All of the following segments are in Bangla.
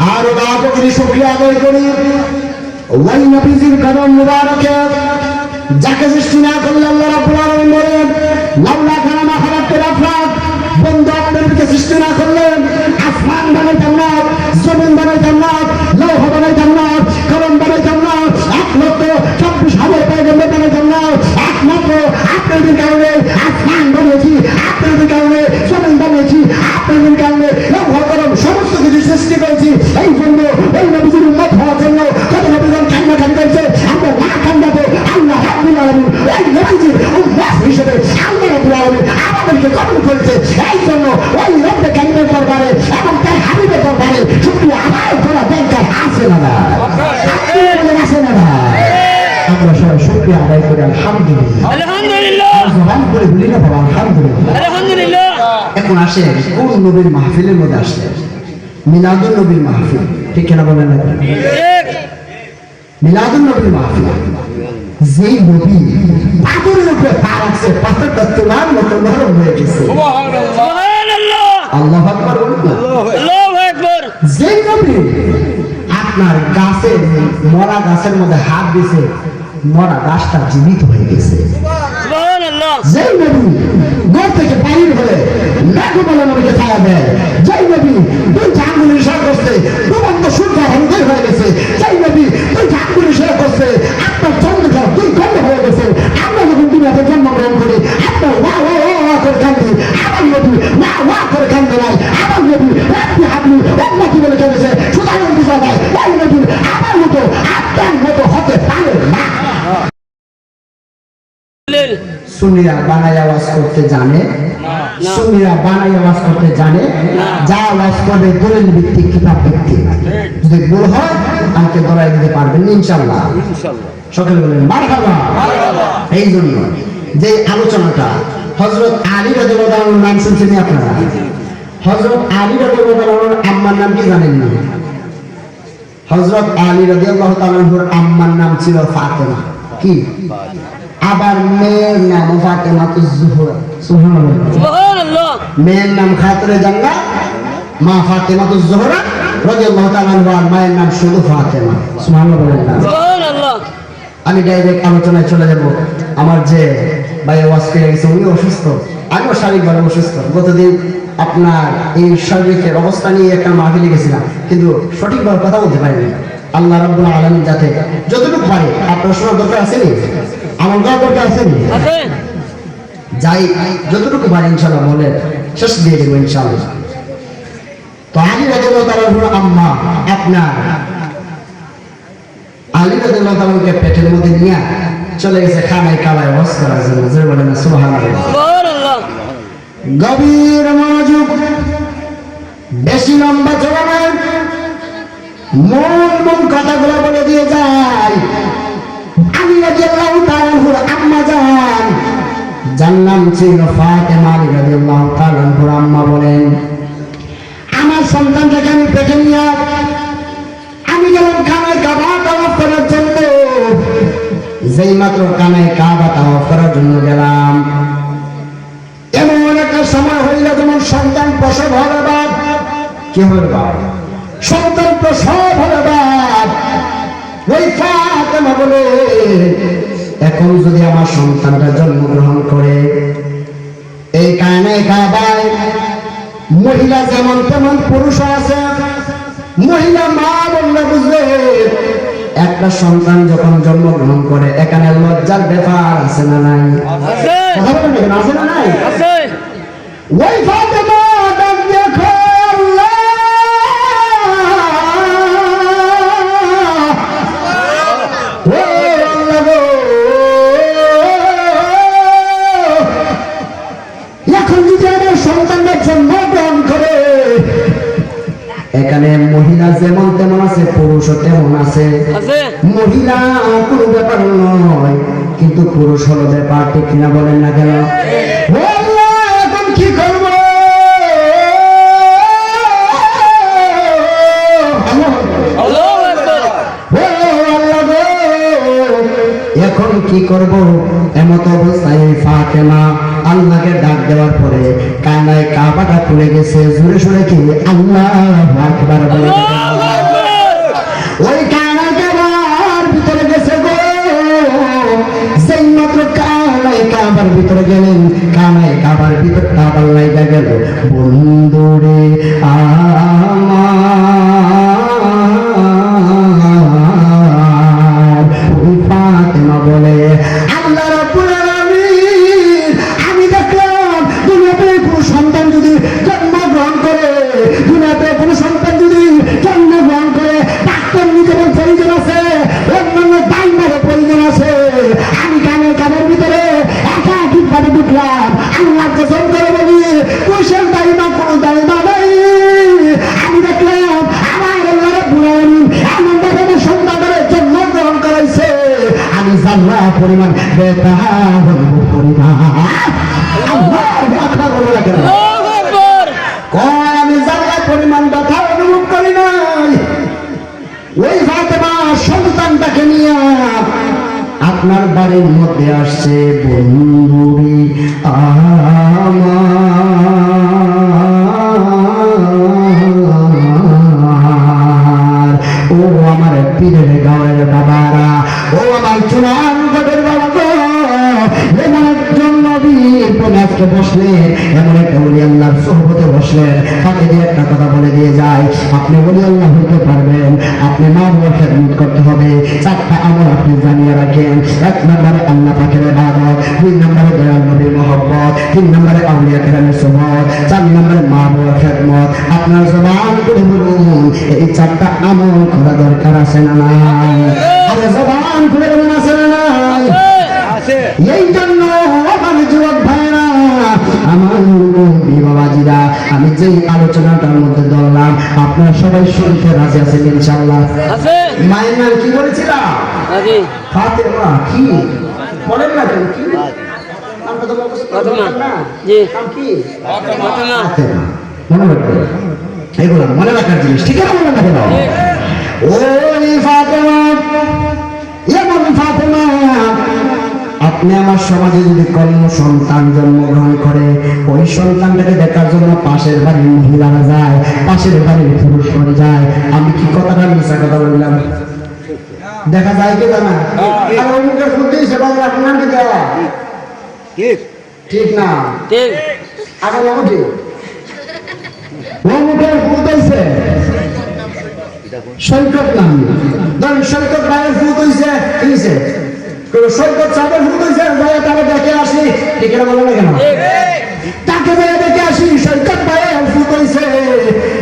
আর বাপকে শুকরিয়া আদায় করি ওই নবীজির কদম মুবারকে যাকে সৃষ্টি না করলে আল্লাহ রাব্বুল আলামিন বলেন লাউলা কানা মা খালাকতুল আফলাক, বন্ধু আপনাদেরকে সৃষ্টি না করলেন আসমান বানাইতাম না, জমিন বানাইতাম না, লৌহ বানাইতাম না, কলম বানাইতাম না, 1,24,000 পয়গম্বর বানাইতাম না। একমাত্র আপনাদের কারণে আসমান বানিয়েছি, আপনাদের কারণে জমিন বানিয়েছি, আপনাদের কারণে লৌহ কলম সমস্ত কিছু সৃষ্টি করেছি। এই জন্য এই নবীজির উম্মত হওয়ার জন্য কত নবীগণ কান্নাকাটি করেছে, আমরা না কান্নাতে আল্লাহ রাব্বুল আলামিন এই নবীজির উম্মত হিসেবে আল্লাহ রাব্বুল আলামিন আমাদেরকে কবুল করেছে। এই জন্য ওই রব্বে কারিমের দরবারে এবং তার হাবিবের দরবারে শুকরিয়া আদায় করা দরকার আছে না? আছে না? আমরা সবাই শুকরিয়া আদায় করি আলহামদুলিল্লাহ। আলহামদুলিল্লাহ জবান করে বলি না বাবা আলহামদুলিল্লাহ। আলহামদুলিল্লাহ। এখন আসে কোন নবীর মাহফিলের মধ্যে আসলে মিলাদুন নবীর মাহফিল, ঠিক কিনা বলেন না? মিলাদুন নবীর মাহফিল, যেই নবী পাথরের উপরে পা রাখছে পাথরটা তোলার মতো নরম হয়ে গেছে। সুবহানাল্লাহ, আল্লাহু আকবার বলুন না। আল্লাহু আকবার। যেই নবী আপনার গাছে মরা গাছের মধ্যে হাত দিছে, মরা গাছটা জীবিত হয়ে গেছে। সুবহানাল্লাহ। যেই নবী ঘর থেকে বাইর হলে মেঘমালা নবীকে ছায়া দেয়, যেই নবী দুইটা আঙ্গুল ইশারা করছে ডুবন্ত সূর্য অন্ধকার হয়ে গেছে, যেই নবী দুইটা আঙ্গুল ইশারা করছে আপনার চন্দ্রটা দুই খণ্ড হয়ে গেছে। আমরা যখন দুনিয়াতে জন্মগ্রহণ করি আপনার ওয়া ওয়া ওয়া করে কান্দে, আমার নবী ওয়া ওয়া করে কান্দে নাই, আমার নবী আপনি আপনি উম্মতি বলে কেঁদেছে। সুতরাং বুঝা যায় ওই নবী আমার মতো আপনার মতো হতে পারে না। সুন্নিরা বানাই আওয়াজ করতে জানে, সুন্নিরা বানাই আওয়াজ করতে জানে, যা আওয়াজ করবে দলিল ভিত্তিক কিতাব ভিত্তিক। যদি ভুল হয় আমাকে ধরাই দিতে পারবেন ইনশাআল্লাহ। সকলে বলেন মারহাবা। এই জন্য যে আলোচনাটা হযরত আলী রাদিয়াল্লাহু আনহুর নাম শুনছেন আপনারা? হযরত আলী রাদিয়াল্লাহু আনহুর আম্মার নাম কি জানেন না? হযরত আলী রাদিয়াল্লাহু আনহুর আম্মার নাম ছিল ফাতেমা। কি? আবার মেয়ের নাম ফাতেমাতুজ জোহরা। সুবহানাল্লাহ। মেয়ের নাম খাতুনে জান্নাত, মা ফাতেমাতুজ জোহরা রাদিয়াল্লাহু তাআলা আনহা, মায়ের নাম শুধু ফাতেমা। সুবহানাল্লাহ। আমি ডাইরেক্ট আলোচনায় চলে যাব। আমার যে ভাই ওয়াজ করে গেছে উনি অসুস্থ, আমিও শারীরিকভাবে অসুস্থ। গতদিন আপনার এই শারীরিকের অবস্থা নিয়ে একটা মাহফিলে গেছিলাম, কিন্তু সঠিকভাবে কথা বলতে পারিনি। আল্লাহ রাব্বুল আলামিন যাতে যতটুকু পারে, আপনার শোনার দরকার আছে নি, আমার দরকার আছে নি, যাই যতটুকু পারে ইনশাআল্লাহ বলে শেষ দিয়ে দেবো ইনশাআল্লাহ। তো আলী রাদিয়াল্লাহু তাআলা আম্মা আপনার আলী রাদিয়াল্লাহু তাআলাকে পেটের মধ্যে নিয়ে চলে গেছে খানায় কাবায় ওয়াজ করার জন্য। জোরে বলেন না সুবহানাল্লাহ। সুবহানাল্লাহ। গভীর মনোযোগ, বেশি লম্বা চলে না, মন কথাগুলো বলে দিয়ে যায়। আলী রাদিয়াল্লাহু তাআলার আম্মা জান, যার নাম ছিল ফাতেমা রাদিয়াল্লাহু তাআলার আম্মা বলেন, আমার সন্তানটাকে আমি পেটে নিয়ে আমি গেলাম খানায় কাবা তাওয়াফ করার জন্য। যেই মাত্র খানায় কাবা তাওয়াফ করার জন্য গেলাম, এমন একটা সময় হইল যেমন সন্তান প্রসব হবে। বাপ কি হবে? বাপ সন্তান প্রসব হবে। বাপ ওই ফাতেমা বলে, এখন যদি আমার সন্তানটা জন্মগ্রহণ করে এই কায়নায় কাবায়, মহিলা যেমন তেমন পুরুষ আছে। মহিলা মা বললে বুঝবে একটা সন্তান যখন জন্মগ্রহণ করে এখানে লজ্জার ব্যাপার আছে না নাই? আছে না নাই? ওই ফাতেমা দেখো এখানে মহিলা যেমন তেমন আছে, পুরুষও তেমন আছে। মহিলা কোনো ব্যাপার নয়, কিন্তু পুরুষ হলো ব্যাপার, ঠিক কিনা বলেন না কেন? এখন কি করবো? এখন কি করব? এমত অবস্থায় ফাতেমা আল্লাহকে ডাক দেওয়ার পরে কানায় কাবাটা খুলে গেছে। জোরে সোরে কি আল্লাহু আকবার বলে জানলা পরিমাণ ব্যথা বলবো পরিমাণ। আল্লাহু আকবার বলে রাখেন। আল্লাহু আকবার। কয় আমি জানলা পরিমাণ ব্যথা অনুভব করি নাই। ওই ফাতেমা সন্তানটাকে নিয়ে আপনার বাড়ির মধ্যে আসছে, বন্ধুরি আমার, ও আমার পীরের গাঁয়ের বাবারা, ও আমার চুনার গড়ের বাবা গো, এমন একজন নবীর প্রেমে আজকে বসলেন, এমন একটা ওলি আল্লাহর সোহবতে বসলেন, তাকে দিয়ে একটা কথা বলে দিয়ে যায়, আপনি ওলি আল্লাহ হতে পারবেন, আপনি মা বাবার খেদমত করতে হবে। চারটা আমল আপনি জানিয়ে রাখেন। এক নম্বরে আল্লাহ পাকের ইবাদত, দুই নম্বরে দয়াল নবীর মহব্বত, তিন নম্বরে আউলিয়া কেরামের সুহবত, চার নম্বরে মা বাবার খেদমত। আপনার জবান করে বলুন, এই চারটা আমল করা দরকার আছে না নাই? আরে জবান করে বলুন, আছে না নাই? এই জন্য আমার যুবক ভাইরা, আমার বাবাজিরা, আমি যে আলোচনাটার মধ্যে ধরলাম আপনারা সবাই শুনতে রাজি আছেন ইনশাআল্লাহ? মায়ের নাম কি বলেছিলাম? ফাতেমা। কি বলেন না কেন? কি নামটা তো ফাতেমা না? জি, নাম কি? ফাতেমা। মনে রাখবেন, এগুলো মনে রাখার জিনিস, ঠিক আছে? মনে রাখবেন। ওই ফাতেমা, এমন ফাতেমা, আপনি আমার সমাজে যদি কর্ম সন্তান জন্মগ্রহণ করে, ওই সন্তানটাকে দেখার জন্য পাশের বাড়ির মহিলারা যায়, পাশের বাড়ির পুরুষরা যায়। আমি কি কথাটা মিশা কথা বললাম? দেখা যায় কি জানা? আর অমুকের ফুটে সেবা আপনার নামকে দেওয়া ঠিক না? ঠিক আগে নাম ঠিক। অমুকের ফুট হয়েছে সৈকত নাম, ধরেন সৈকত ভাইয়ের ফুট হয়েছে, কি হয়েছে? সৈকত সাহেবের ফুট হয়েছে, তাকে দেখে আসি, ঠিক আছে? বলে না কেন? তাকে দেখে আসি, সৈকত ভাইয়ের ফুট হয়েছে।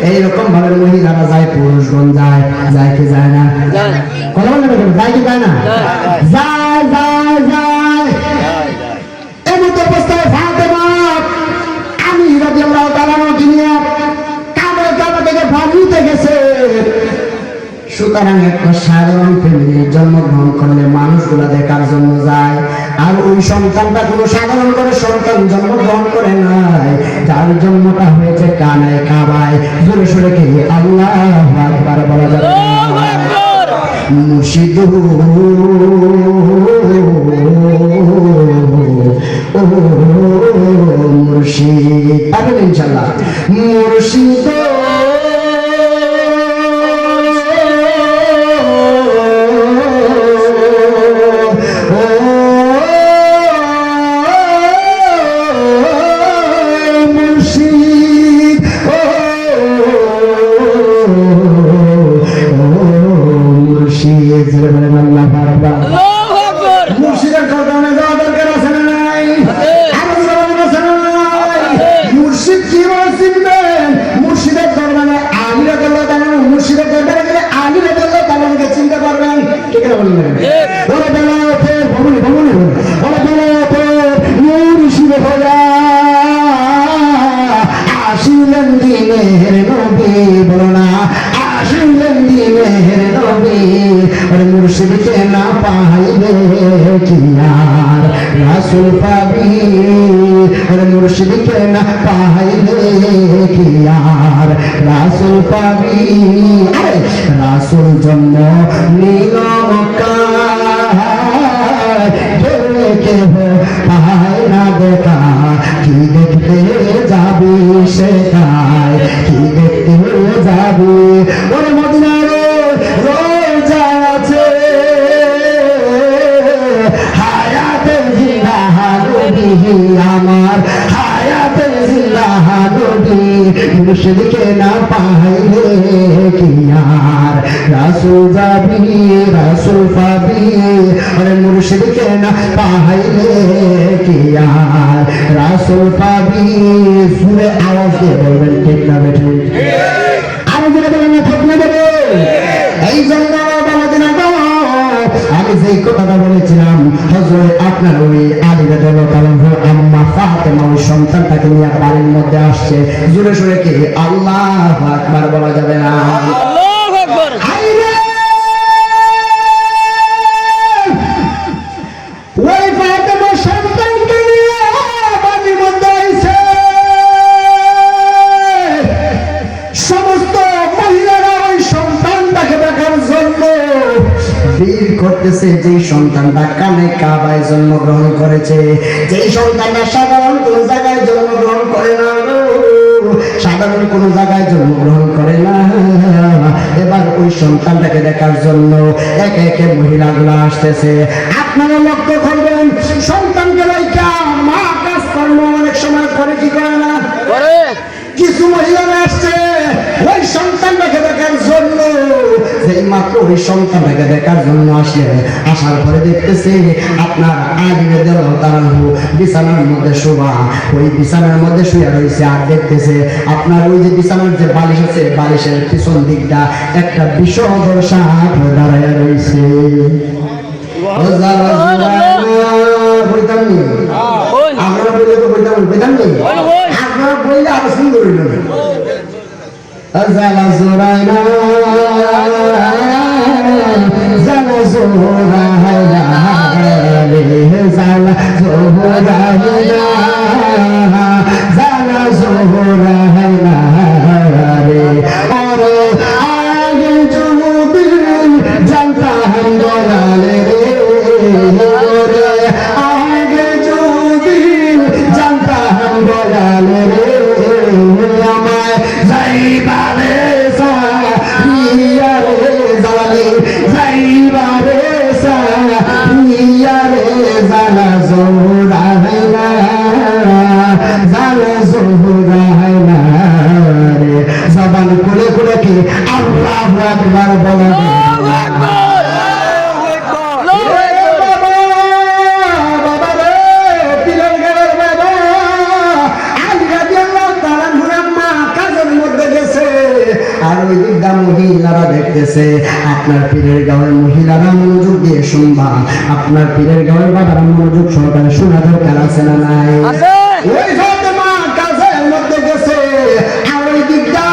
এইরকম ভাবে মহিলারা যায়, পুরুষগণ যায়, যায় কি যায় না? কথা বলে না কেন? যায় কি যায় না? যায় যায় যায়। এমন অবস্থায় ফাতেমা, আমি রাদিয়াল্লাহু তাআলা আনহু নিয়ে কাবা থেকে ভাগিতে গেছে। সুতরাং একটা সাধারণ ফ্যামিলির জন্মগ্রহণ করলে মানুষগুলা দেখার জন্য যায়, আর ওই সন্তানটা কোনো সাধারণ করে সন্তান জন্মগ্রহণ করে নাই, যার জন্মটা হয়েছে কানায় কাবায়। জোরে সোরে কে আল্লাহু আকবার বলা যাবে? মুর্শিদ ও মুর্শিদ, পাবেন ইনশাআল্লাহ। মুর্শিদ মুর্শিদকে না পাইলে কি আর রাসূল পাবি, মুর্শিদকে না পাইলে কি আর রাসূল পাবি। রাসূল জন্ম নিল মক্কায়, গেলে কেহ পায় না দেখা, কি দেখতে যাবি সেটাই, কি দেখতে যাবি? ওরে মদিনার রোজা আছে, হায়াতে জিন্দাহা নবী আমার, হায়াতে জিন্দাহা নবী। মুর্শিদকে না পাইলে কি আর রাসূল যাবি, রাসূল পাবি। আরে মুর্শিদকে না পাইলে কি আর রাসূল পাবি। সুরে আওয়াজ দিয়ে বলবেন ঠিক না বেঠিক? আরো জোরে বলেন না ঠিক না বেঠিক? এই জন্য আমি যে কথাটা বলেছিলাম, হযরত আপনার ওই আলী রাদিয়াল্লাহু তাআলা আম্মা ফাতেমা ওই সন্তানটাকে নিয়ে বাড়ির মধ্যে আসছে। জোরে সোরে কি আল্লাহু আকবার বলা যাবে না? আল্লাহু আকবার। করতেছে যেই সন্তানটা কানে কাবায় জন্মগ্রহণ করেছে, যেই সন্তানটা সাধারণ কোন জায়গায় জন্মগ্রহণ করে না, সাধারণ কোন জায়গায় জন্মগ্রহণ করে না, এবার ওই সন্তানটাকে দেখার জন্য একে একে মহিলাগুলো আসতেছে। আপনারা লক্ষ্য করবেন সন্তানকে রাইখা মা কাজকর্ম অনেক সময় করে কি করে না, কিছু মহিলারা আসছে ওই সন্তানটাকে দেখার জন্য, সেই মাত্র ওই সন্তানটাকে দেখার জন্য আসলে আসার পরে দেখতেছে আপনার আলিমে দেওয়া বিছানার মধ্যে শোভা, ওই বিছানার মধ্যে শুয়ে রয়েছে, আর দেখতেছে আপনার ওই যে বিছানার যে বালিশ আছে বালিশের পিছন দিকটা একটা বিষধর সাপ দাঁড়ায় রয়েছে। আমরা বললে তো বইতাম নেই, আপনারা বললে আরো সুন্দর হইল। জালা জোরাইনা জালা জোরাইনা রে জালা জোরাইনা জালা জোরাইনা রে আরে আগে যদি জানতাম দয়ালে রে, আগে যদি জানতাম দয়ালে রে, আমায় যাইবারে সাইয়ারে জালে যাইবারে সাইয়ারে জালা জোরাইনা জালা জোরাইনা রে, জবান খুলে খুলে কি আল্লাহু আকবার বলা মহিলারা দেখতেছে। আপনার পীরের গাঁয়ের মহিলারা মনোযোগ দিয়ে শুনবা, আপনার পীরের গাঁয়ের বাবারা মনোযোগ সহকারে শোনা দরকার আছে না নাই? ওই ফাতেমা কাজের মধ্যে গেছে, আর ওই দিকটা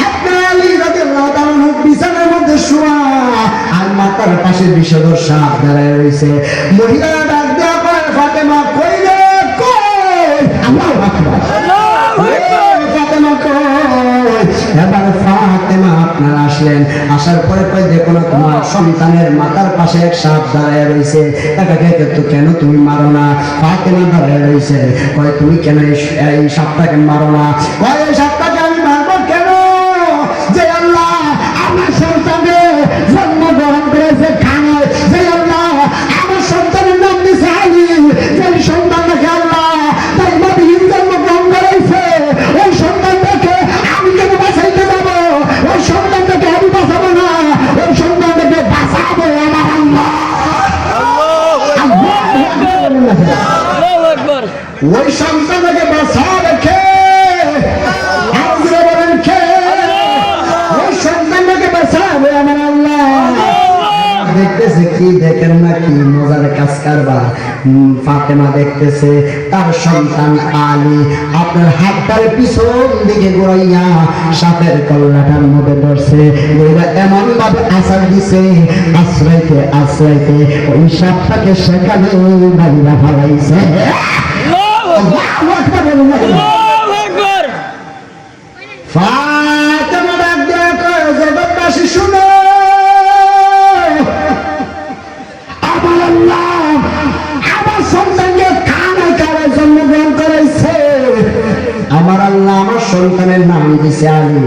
আপনার আলী রাদিয়াল্লাহু তাআলা বিছানার মধ্যে শোয়া, আর মাথার পাশে বিষধর সাপ দাঁড়ায় রয়েছে। মহিলারা ডাক দেওয়া করে ফাতেমা কই রে কই, আল্লাহু আকবার, ফাতেমা কই। এবার ফাতেমা আপনার আসলেন, আসার পরে কই দেখো না তোমার সন্তানের মাথার পাশে এক সাপ দাঁড়ায় রয়েছে, এটাকে তো কেন তুমি মারো না? ফাতেমা দাঁড়ায় রয়েছে, কয় তুমি কেন এই সাপটাকে মারো না? কয় এই সাপটাকে আমি মারবো কেন? যে আল্লাহ আমার সন্তানের জন্মগ্রহণ করেছে খানে, যে আল্লাহ আমার সন্তানের নাম দিয়েছে আলী, যে সন্তানটাকে আল্লাহ তার নবীর জন্মগ্রহণ করেছে, ওই সন্তানটাকে আমি কেন বাঁচাইতে যাবো? ওই সন্তানটাকে আমি বাঁচাবো না, ওই সন্তানটাকে বাঁচাবো আমার আল্লাহ। ওই সন্তানটাকে বাঁচাবে কে? বলেন কে? ওই সন্তানটাকে বাঁচাবে আমার আল্লাহ। দেখতেছে কি দেখেন না কি মজার কাজ কারবার। ফাতেমা দেখতেছে তার সন্তান আলী আপনার হাতটার পিছন দিকে ঘুরাইয়া সাপের কল্লাটার মধ্যে ধরছে, এরা এমন ভাবে আশ্রয় দিছে, আশ্রয়তে আশ্রয়তে ওই সাপটাকে সেখানে মারিয়া ফেলাইছে। ফাতেমা ডাক দেয়া কয় জগৎবাসী শুনো, আমার আল্লাহ আমার সন্তানকে কানে কানে জন্মগ্রহণ করাইছে, আমার আল্লাহ আমার সন্তানের নাম দিছে আলী,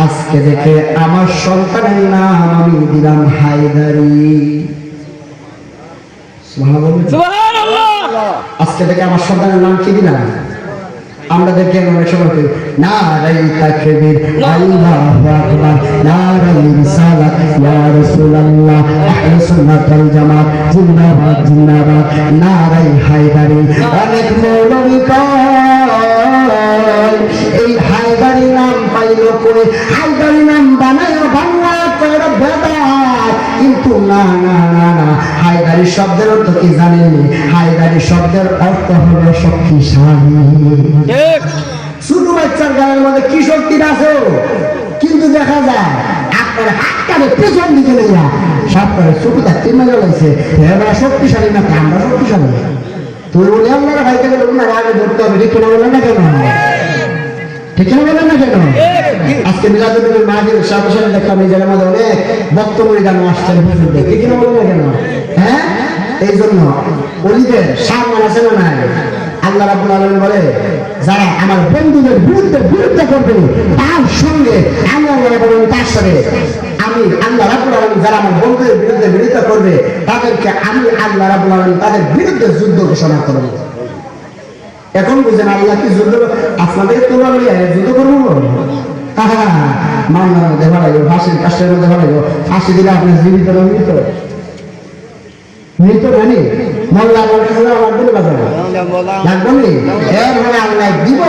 আজকে দেখে আমার সন্তানের নাম আমি দিলাম হায়দারি। আজকে থেকে আমার সন্তানের নাম কি দিলাম? আমরা দেখি অনেক সময় নারাই তাকবীর আল্লাহু আকবার নারাই রিসালাত ইয়া রাসূলুল্লাহ আহলে সুন্নাত ওয়াল জামাত জিন্দাবাদ জিন্দাবাদ নারাই হায়দারি। অনেক মৌলবী কয় এই হায়দারি নাম পাইলো কই, হায়দারি নাম বানায় বাংলা কয় বেদাত, কিন্তু না না না না, হায়দারি শব্দের অর্থ কি জানেন? হায়দারি শব্দের অর্থ হলো শক্তিশালী। ছোট বাচ্চার গায়ের মধ্যে কি শক্তি আছে, কিন্তু দেখা যায় আপনার হাতটাকে পেছন দিকে নিয়ে সব করে ছোটটা তিন গেছে, এবার শক্তিশালী না আমরা শক্তিশালী। তুই বলে আমরা ভাইকে বলবো না আগে ধরতে হবে, ঠিক কিনা বলে না কেন? ঠিক না বলেন না কেন? আজকে মিলাদুল মাহফিল সাথে সাথে দেখলাম এই জায়গার মধ্যে অনেক বক্তব্য গান আসছেন হুজুরদের, ঠিক না বলেন না কেন? হ্যাঁ, এই জন্য ওলিদের সম্মান আছে না নাই? আল্লাহ রাব্বুল আলামিন বলে যারা আমার বন্ধুদের বিরুদ্ধে করবে তার সঙ্গে আমি আল্লাহ রাব্বুল আলামিন তার সঙ্গে আমি আল্লাহ রাব্বুল আলামিন যারা আমার বন্ধুদের বিরুদ্ধে করবে তাদেরকে আমি আল্লাহ রাব্বুল আলামিন তাদের বিরুদ্ধে যুদ্ধ ঘোষণা করব। এখন বুঝেন আল্লাহ কি যুদ্ধ আপনাদের তোলা লইয়া যুদ্ধ করবো? মামলার মধ্যে ভাড়াইব, ফাঁসির কাষ্টের মধ্যে ভাড়াইব, ফাঁসি দিলে আপনার জীবিত না মৃত জানি মোল্লা লাগবে নি এরপরে আল্লাহ দিব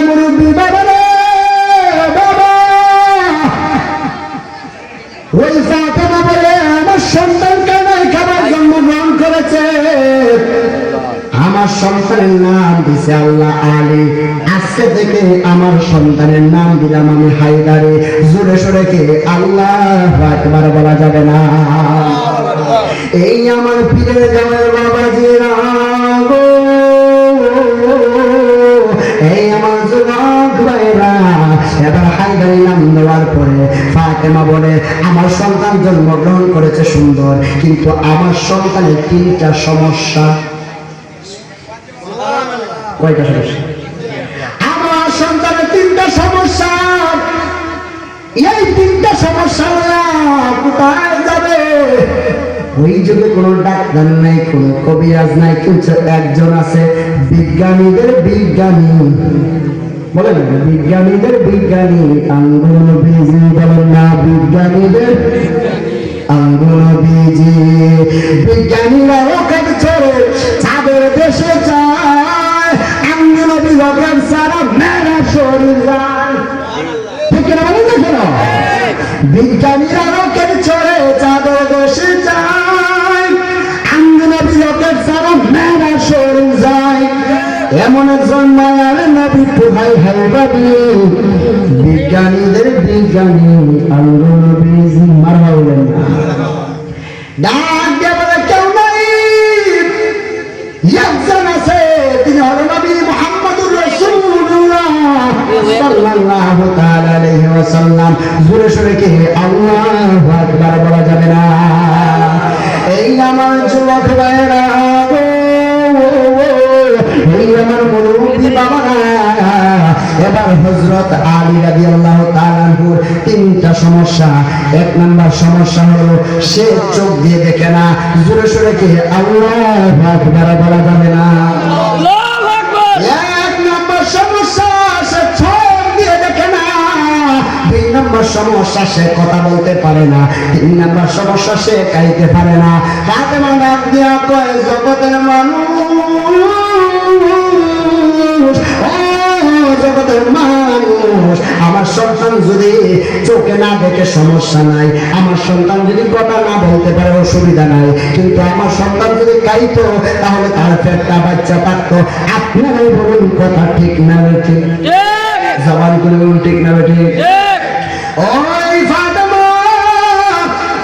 মুরব্বী বাবা রে বাবা, ওই ফাতেমা বলে আমার সন্তানকে নাই খাবার জন্মগ্রহণ করেছে, আমার সন্তানের নাম দিছে আল্লাহ আলী, আজকে থেকে আমার সন্তানের নাম দিলাম আমি হায়দারে। জোরে সোরে কে আল্লাহু আকবার বলা যাবে না? এই আমার পীরের জামাই বাবাজিরা গো, এই আমার যুবক ভাইরা, এবার হায়দারি নাম দেওয়ার পরে ফাতেমা বলে আমার সন্তান জন্মগ্রহণ করেছে সুন্দর, কিন্তু আমার সন্তানের 3টা সমস্যা। কয়টা সমস্যা? আমার সন্তানের 3টা সমস্যা। এই 3টা সমস্যা কোথায় যাবে? ওই যুগে কোনো ডাক্তার নাই, কোনো কবিরাজ নাই, কিন্তু একজন আছে বিজ্ঞানীদের বিজ্ঞানী, বলেন না বিজ্ঞানীদের বিজ্ঞানী আঙ্গুল বীজি, বলেন না বিজ্ঞানীদের আঙ্গুল বীজি। বিজ্ঞানীরা রকেট ছেড়ে চাঁদের দেশে যায়, আঙ্গুল বিভাগের সারা মেরা শরীর যায়, ঠিক না বলেন না কেন? বিজ্ঞানীরা রকেট ছেড়ে চাঁদের দেশে যায়, আঙ্গুল বিভাগের সারা মেরা শরীর যায়। এমন একজন মায়ার নবী পোহাই হাইবাবি, বিজ্ঞানীদের বিজ্ঞানী আঙ্গুল বীজি। মারবা বলেন না, ডাক দিয়ে বলে কেউ নাই, একজন আছে, তিনি হলেন নবী মুহাম্মদুর রাসূলুল্লাহ সাল্লাল্লাহু তাআলা আলাইহি ওয়াসাল্লাম। জোরে সোরে কে আল্লাহু আকবার বলা যাবে না? এই আমার যুবক ভাইরা, এই আমার মুরব্বী বাবারা, এবার হযরত আলী রাদিয়াল্লাহু তাআলা আনহুর 3টা সমস্যা। 1 নাম্বার সমস্যা হলো সে চোখ দিয়ে দেখে না। জোরে সোরে কে আল্লাহু আকবার বলা যাবে না? আল্লাহু আকবার। 1 নাম্বার সমস্যা সে চোখ দিয়ে দেখে না। 2 নাম্বার সমস্যা সে কথা বলতে পারে না। 3 নাম্বার সমস্যা সে খাইতে পারে না। ফাতেমা ডাক দিয়া কয় জগতের মানুষ, জগতের মানুষ, আমার সন্তান যদি চোখে না দেখে সমস্যা নাই, আমার সন্তান যদি কথা না বলতে পারে অসুবিধা নাই, কিন্তু আমার সন্তান যদি খাইতো তাহলে তার পেটটা বাচ্চা থাকতো। আপনারাই বলুন কথা ঠিক না বেঠি? জবান করে বলুন ঠিক না বেঠি? ওই ফাতেমা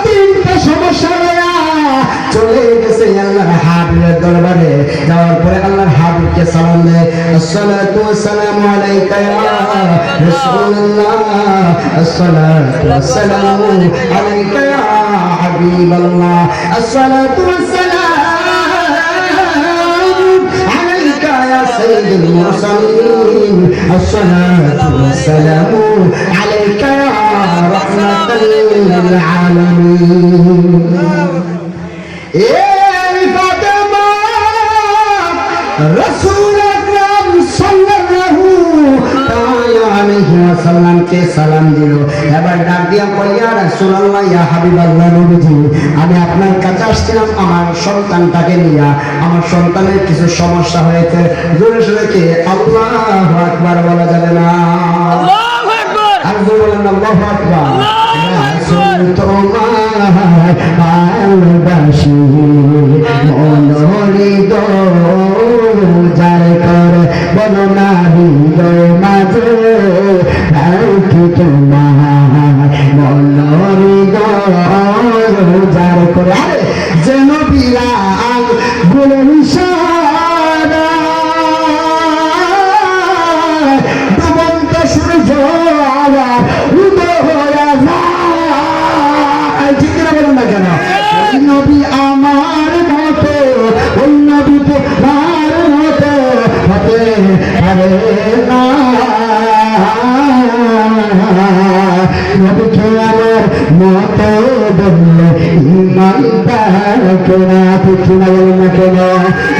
3টা সমস্যা চলে গেছে আল্লাহর হাবিবের দরবারে। যাওয়ার পরে আল্লাহর হাবিবকে সালাম দেয়, আসসালাতু ওয়াসসালামু আলাইকা ইয়া রাসূলুল্লাহ, আসসালাতু ওয়াসসালামু আলাইকা ইয়া হাবিবাল্লাহ, আসসালাতু ওয়াসসালামু আলাইকা ইয়া সাইয়্যিদুল মুরসালিন, আসসালাতু ওয়াসসালামু আলাইকা ইয়া রাহমাতাল লিল আলামিন। এই ফাতেমা রাসূল আকরাম সাল্লাল্লাহু তাআলা আলাইহি ওয়াসাল্লামকে সালাম দিল। এবার ডাক দিয়া কয় ইয়া রাসূলুল্লাহ, ইয়া হাবিবাল্লাহ, নবীজি আমি আপনার কাছে আসছিলাম আমার সন্তানটাকে নিয়ে, আমার সন্তানের কিছু সমস্যা হয়েছে। জোরে সোরে কে আল্লাহু আকবার বলা যাবে না? আল্লাহু আকবার। আর জোরে বলেন আল্লাহু আকবার। রাসূল তোমার ভালোবাসি মনোরিত যার করে বলো না হৃদয় মাঝে রাখি তোমার মনোরিত যার করে যেন বিরাগ বলে নিশানা নবী আমার মতো ওই নবী তোমার মতো হতে পারে না। নবীকে আমার মতো বললে ইমানদার কেনা কিনা বলুন না কেন?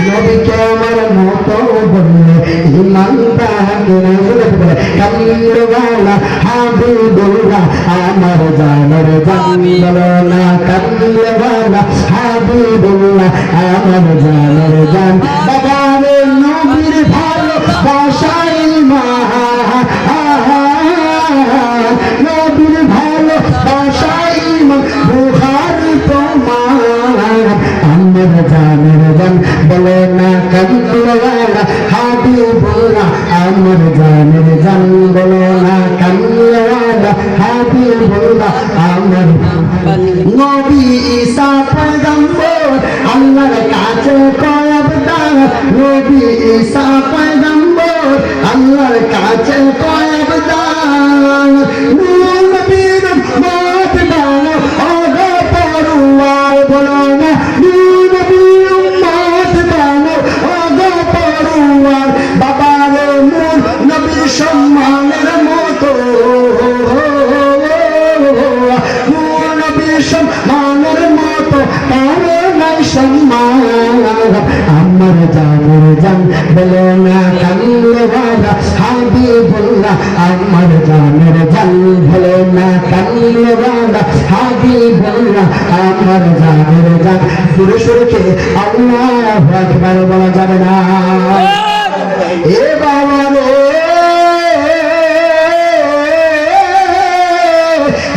নবীকে আমার মতো বললে ইমানদার কেনা বলে কামড়ওয়ালা হাবিবুল্লাহ আমার জানের জান বলো না কামড়ওয়ালা হাবিবুল্লাহ আমার জানের জান। বাবার নবীর ভালোবাসাই নবীর ভালোবাসাই বুখারী তোমার আমার জানের জান বলো না কামড়ওয়ালা হাবিবুল্লাহ আমার জানের জান বলো না কামড়ওয়ালা হাবিবুল্লাহ আমার। নবী ঈসা পয়গম্বর আল্লাহর কাছে কয়বদার নবী ঈসা পয়গম্বর আল্লাহর কাছে কয়বদার নবীর মত দাও ওগো পরওয়ার বলো না নবীর মত দাও ওগো পরওয়ার বাবার নূর নবীর সম্মানের মতো সম্মানের মতো কারো নাই সম্মান আমার জানের জান বলো না কামড়ওয়ালা হাবিবুল্লাহ আমার জানের জান বলো না কামড়ওয়ালা হাবিবুল্লাহ আমার জানের জান। পুরুষকে আল্লাহু আকবার বলা যাবে না। এ বাবা রে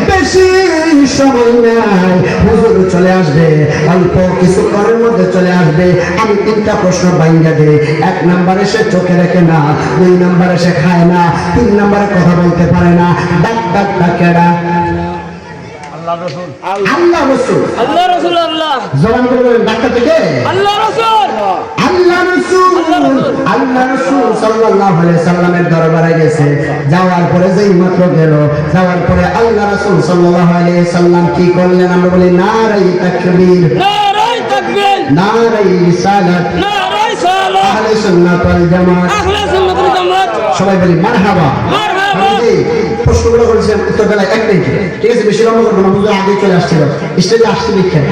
বেশি সময় নাই, হুজুর চলে আসবে, অল্প কিছুক্ষণের মধ্যে চলে আসবে। আমি তিনটা প্রশ্ন বাইঙ্গা দেই। 1 নম্বরে সে চোখে দেখে না, 2 নম্বরে সে খায় না, 3 নম্বরে কথা বলতে পারে না। ডাক ডাকেরা আল্লাহ রাসূল আল্লাহ রাসূল আল্লাহ রাসূল আল্লাহ জবান করে বলেন ডাক্তার থেকে আল্লাহ রাসূল আল্লাহ রাসূল আল্লাহ রাসূল সাল্লাল্লাহু আলাইহি সাল্লামের দরবারে গেছে। যাওয়ার পরে যেই মাত্র গেল, যাওয়ার পরে আল্লাহ রাসূল সাল্লাল্লাহু আলাইহি সাল্লাম কি করলেন? আমরা বলি নারাই তাকবীর, নারাই তাকবীর, নারাই রিসালাত, নারাই সালাত, আহলে সুন্নাত ওয়াল জামাত, আহলে সুন্নাত ওয়াল জামাত। সবাই বলি মারহাবা মারহাবা। প্রশ্নগুলো করেছেন উত্তর বেলায় 1 মিনিট, ঠিক আছে? বেশি লম্বা করবো না, বুঝে আগে চলে আসছিল, স্টেজে আসছে দেখেন।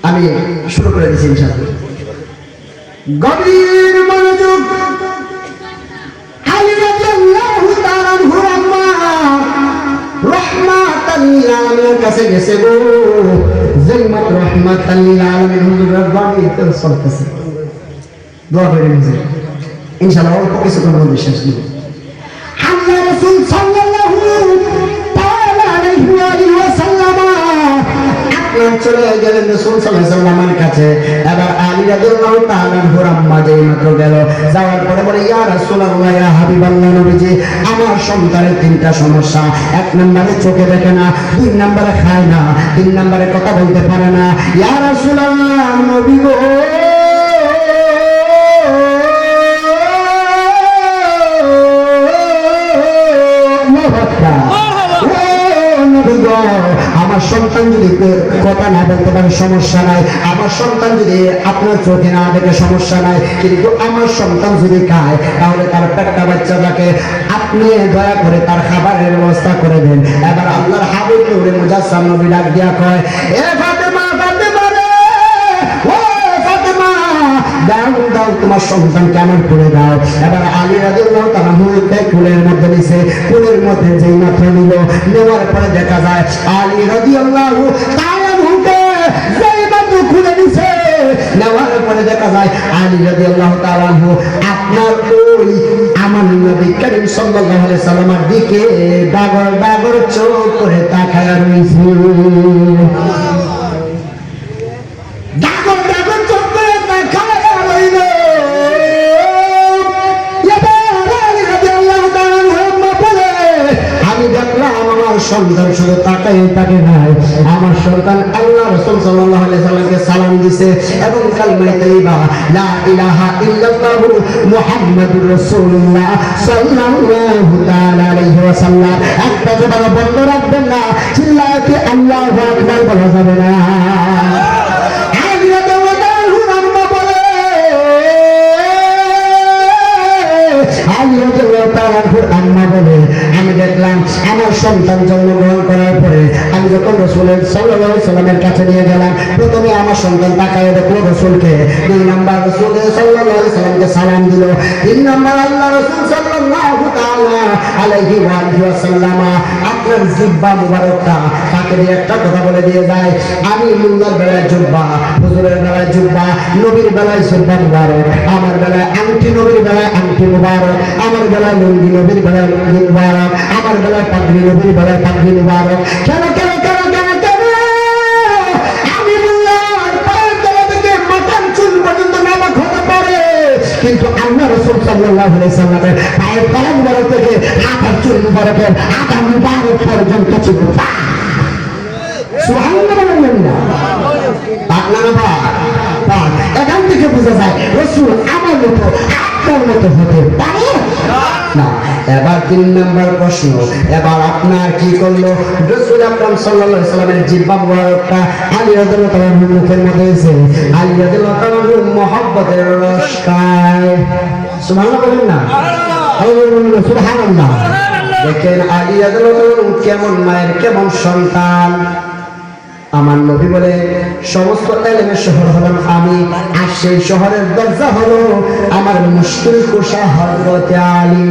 আমি শুরু করে দিচ্ছি ইনশাআল্লাহ। গভীর মনোযোগ। আলী রাদিয়াল্লাহু তাআলা আনহু রাহমাতাল লিল আলামিনের কাছে গেছে গো। যেই মাত্র রাহমাতাল লিল আলামিন হুজুরের বাড়ি চলতেছে, দোয়া করে নিয়েছে ইনশাআল্লাহ অল্প কিছুক্ষণের মধ্যে শেষ হবে। আল্লাহ রাসূল সাল্লাল্লাহু তাআলা আলাইহি ওয়া সাল্লাম আপনার চলে গেলেন রাসূল সাল্লাল্লাহু আলাইহি ওয়াসাল্লামের কাছে। এবার আলী রাদিয়াল্লাহু তাআলা আনহুর আম্মা যেই মাত্র গেল, যাওয়ার পরে বলে ইয়া রাসূলুল্লাহ ইয়া হাবিবাল্লাহ নবীজি, আমার সন্তানের 3টা সমস্যা। 1 নম্বরে চোখে দেখে না, 2 নম্বরে খায় না, 3 নম্বরে কথা বলতে পারে না। ইয়া রাসূলুল্লাহ নবী গো আমার সন্তান যদি কথা না বলতে পারে সমস্যা নাই, আমার সন্তান যদি আপনার চোখে না দেখে সমস্যা নাই, কিন্তু আমার সন্তান যদি খায় তাহলে তার পেটটা বাচ্চাটাকে আপনি দয়া করে তার খাবারের ব্যবস্থা করে দেন। এবার আল্লাহর হাবিব নূরে মুজাসসাম নবী ডাক দিয়া কয়, এ ফাতেমা, ফাতেমা রে, ও ফাতেমা, দাও দাও তোমার সন্তানকে আমার করে দাও। এবার আলী রাদিয়াল্লাহু তাআলা মুহূর্তে কুলের মধ্যে নিছে, কুলের মধ্যে যেই মাত্র নিল, নেওয়ার পরে দেখা যায় আলী রাদিয়াল্লাহু তাআলা মুহূর্তে যেই মাত্র কুলে নিছে, নেওয়ার পরে দেখা যায় আলী রাদিয়াল্লাহু তাআলা আপনার ওই আমার নবী করিম সাল্লাল্লাহু আলাইহি সাল্লামের দিকে ডাগর ডাগর চোখ করে তাকায় রইছে। ডাগর ডাগর চোখ করে তাকায় রইল। আমি দেখলাম আমার সন্তান শুধু তাকাই তাকে নাই, আমার সন্তান আল্লাহ রাসূল সাল্লাল্লাহু আলাইহি সাল্লামকে সালাম দিছে এবং কালিমা তাইয়্যিবা লা ইলাহা ইল্লাল্লাহ মুহাম্মাদুর রাসূলুল্লাহ সাল্লাল্লাহু তাআলা আলাইহি ওয়াসাল্লাম। একটা জবান বন্ধ রাখবেন না, চিল্লাতে আল্লাহু আকবার বলা যাবে না। বলে, আমি দেখলাম আমার সন্তান জন্মগ্রহণ করার পরে আমি যখন রাসূলের সাল্লাল্লাহু আলাইহি সাল্লামের কাছে নিয়ে গেলাম, প্রথমে আমার সন্তান তাকায় দেখলো রাসূলকে, 2 নাম্বার রাসূলের সাল্লাল্লাহু আলাইহি সাল্লামকে সালাম দিল, 3 নাম্বার আল্লাহ রাসূল সাল্লাল্লাহু তাআলা আলাইহি ওয়া সাল্লাম আপনার জিহ্বা মুবারকটা তাকে দিয়ে একটা কথা বলে দিয়ে যায়, আমি মুল্লার বেলায় জুব্বা, হুজুরের বেলায় জুব্বা, নবীর বেলায় জুব্বা মুবারক, আমার বেলায় আংটি, নবীর বেলায় আংটি মুবারক, আমার বেলায় লুঙ্গি, নবীর বেলায় লুঙ্গি মুবারক, আমার বেলায় পাগড়ি, নবীর বেলায় পাগড়ি মুবারক। কেন কেন কেন কেন কেন আমি মুল্লার পায়ের তলা থেকে মাথার চুল পর্যন্ত নামাক হতে পারে, কিন্তু আল্লাহ রাসূল সাল্লাল্লাহু আলাইহি সাল্লামের পায়ের তলা মুবারক থেকে মাথার চুল মুবারকের আধা মুবারক পর্যন্ত ছিল। সুবহানাল্লাহ বলেন না? পাক না পাক। এখান থেকে বোঝা যায় রাসূল আমার মতো আপনার মতো হতে পারে না। এবার 3 নম্বর প্রশ্ন, এবার আপনার কি করলো? রাসূল আকরাম সাল্লাল্লাহু আলাইহি সাল্লামের জিহ্বা মুবারকটা আলী রাদিয়াল্লাহু তাআলার মুখের মধ্যে এসে আলী রাদিয়াল্লাহু তাআলার মহব্বতের রস খায়। সুবহানাল্লাহ বলেন না? সুবহানাল্লাহ। দেখেন আলী রাদিয়াল্লাহু তাআলা কেমন মায়ের কেমন সন্তান। আমার নবী বলে সমস্ত এলেমের শহর হলাম আমি, আর সেই শহরের দরজা হলো আমার মুশকিল কুশা হযরত আলী।